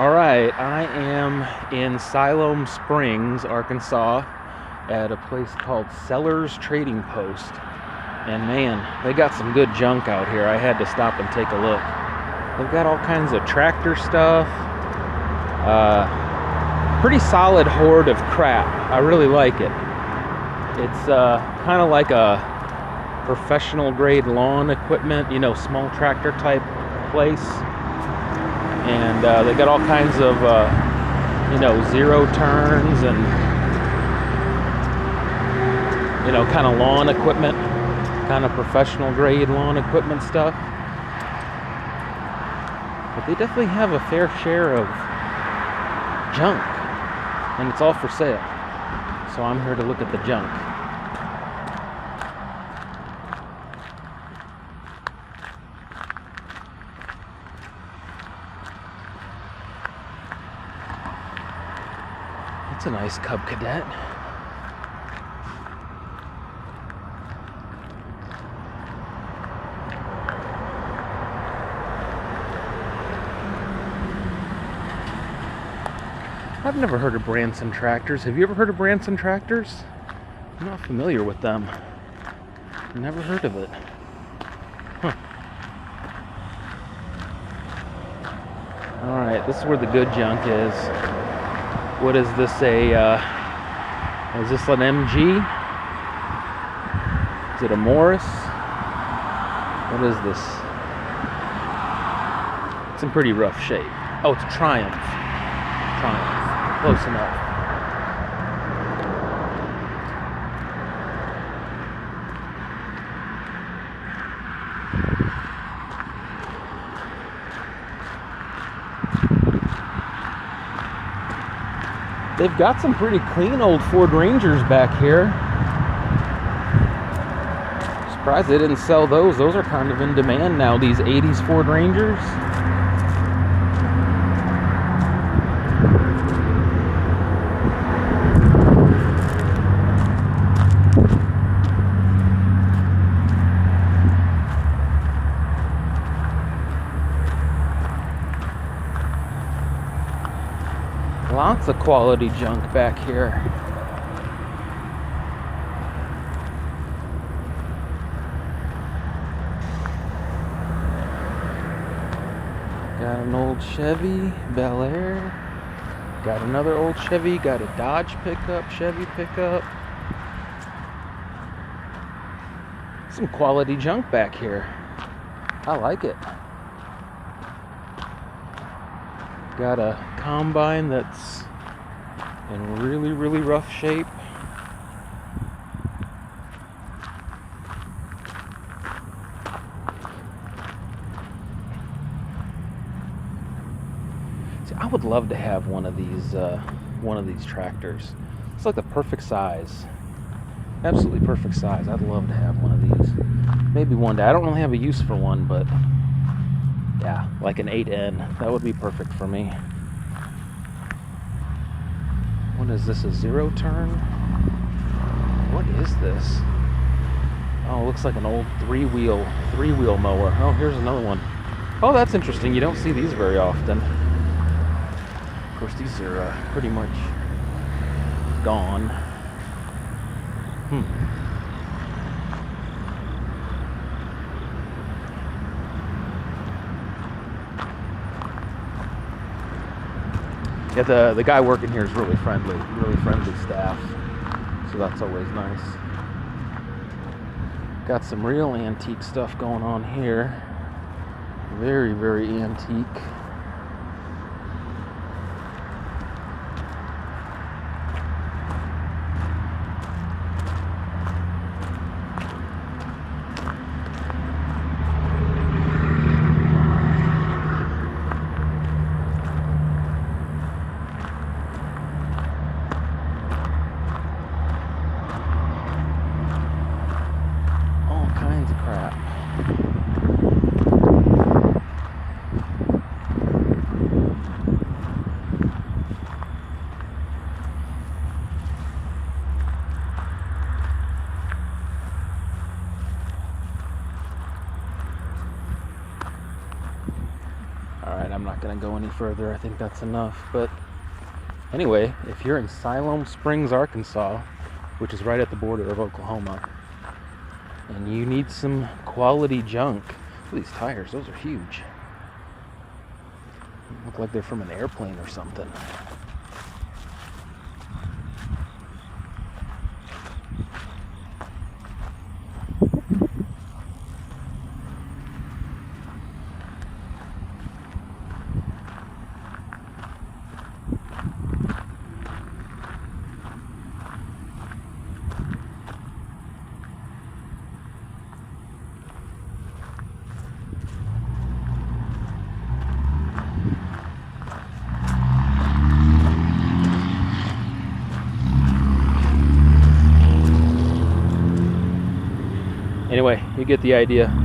Alright, I am in Silom Springs, Arkansas, at a place called Sellers Trading Post. And man, they got some good junk out here. I had to stop and take a look. They've got all kinds of tractor stuff. Pretty solid hoard of crap. I really like it. It's kind of like a professional grade lawn equipment, small tractor type place. And they got all kinds of, zero turns and, kind of lawn equipment, kind of professional grade lawn equipment stuff. But they definitely have a fair share of junk, and it's all for sale. So I'm here to look at the junk. That's a nice Cub Cadet. I've never heard of Branson tractors. Have you ever heard of Branson tractors? I'm not familiar with them. Never heard of it. Huh. Alright, this is where the good junk is. What is this, is this an MG? Is it a Morris? What is this? It's in pretty rough shape. Oh, it's a Triumph. Close enough. They've got some pretty clean old Ford Rangers back here. Surprised they didn't sell those. Those are kind of in demand now, these 80s Ford Rangers. Lots of quality junk back here. Got an old Chevy Bel Air. Got another old Chevy. Got a Dodge pickup, Chevy pickup. Some quality junk back here. I like it. Got a combine that's in really, really rough shape. See, I would love to have one of these tractors. It's like the perfect size. Absolutely perfect size. I'd love to have one of these. Maybe one day. I don't really have a use for one, but yeah, like an 8N. That would be perfect for me. What is this, a zero turn? What is this? Oh, it looks like an old three-wheel mower. Oh, here's another one. Oh, that's interesting. You don't see these very often. Of course, these are pretty much gone. Yeah, the guy working here is really friendly staff, so that's always nice. Got some real antique stuff going on here. Very, very antique. Alright, I'm not going to go any further. I think that's enough. But anyway, if you're in Silom Springs, Arkansas, which is right at the border of Oklahoma, and you need some quality junk, look at these tires, those are huge. Look like they're from an airplane or something. Anyway, you get the idea.